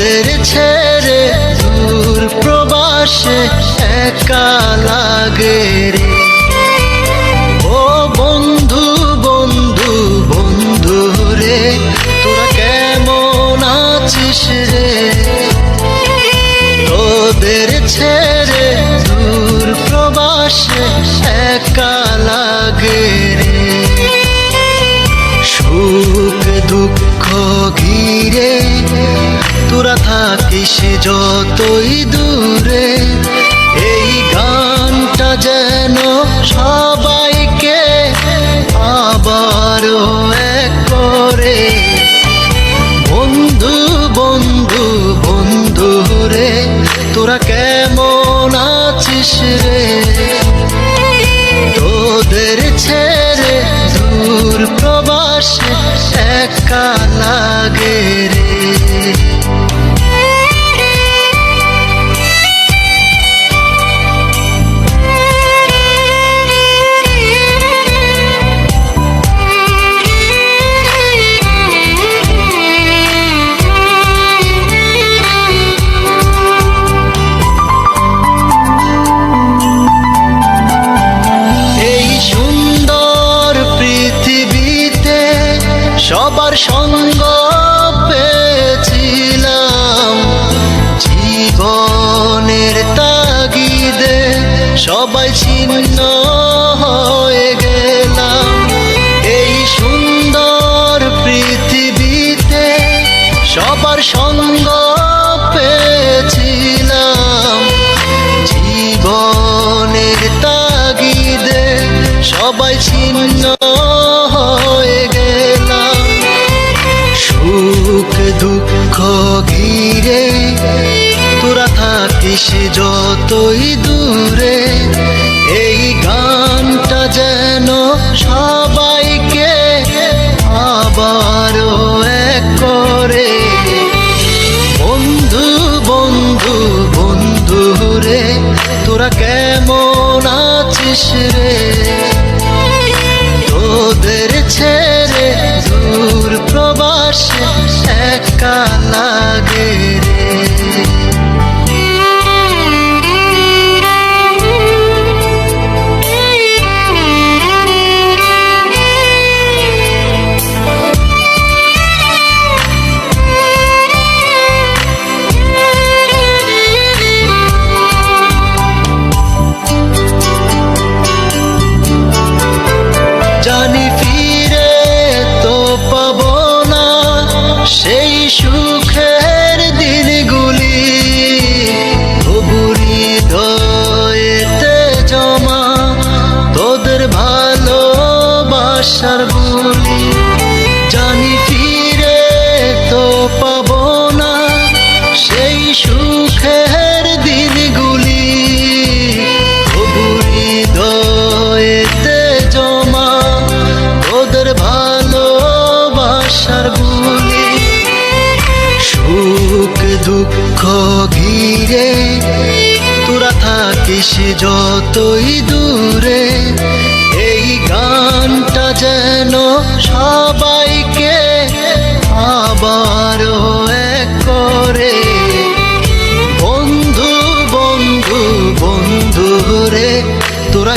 তোদের ছেড়ে দূর প্রবাসে একা লাগে রে। ও বন্ধু বন্ধু বন্ধু রে, তোরা কেমন আছিস রে? তোদের ছেড়ে দূর প্রবাসে একা লাগে রে। সুখ দুঃখ ঘিরে তোরা থাকিস যতই দূরে, এই গানটা যেন সবাইকে আবারও এক করে। বন্ধু বন্ধু বন্ধু রে, তোরা কেমন আছিস রে? তোদের ছেড়ে দূর প্রবাসে একা লাগে রে। সবার সঙ্গ পেয়েছিলাম, জীবনের তাগিদে সবাই ছিন্ন হয়ে গেলাম। এই সুন্দর পৃথিবীতে সবার সঙ্গ পেয়েছিলাম, জীবনের তাগিদে সবাই ছিন্ন হয়ে গেলাম। সুখ দুঃখ ঘিরে তোরা থাকিস যতই দূরে, এই গানটা যেন সবাইকে আবারও এক করে। বন্ধু বন্ধু বন্ধু রে, তোরা কেমন আছিস রে? তোদের ছেড়ে দূর প্রবাসে একা লাগে রে। জানি ফিরে তো পাবো না সেই সুখের দিনগুলি, তবু হৃদয়েতে জমা তোদের ভালোবাসার বুলি। জানি ফিরে তো পাবো না সেই সুখের দিনগুলি, তবু হৃদয়েতে জমা তোদের ভালোবাসার বুলি। সুখ দুঃখ ঘিরে তোরা থাকিস যতই দূরে, এই গানটা যেন সবাইকে আবারও এক করে। বন্ধু বন্ধু বন্ধু রে, তোরা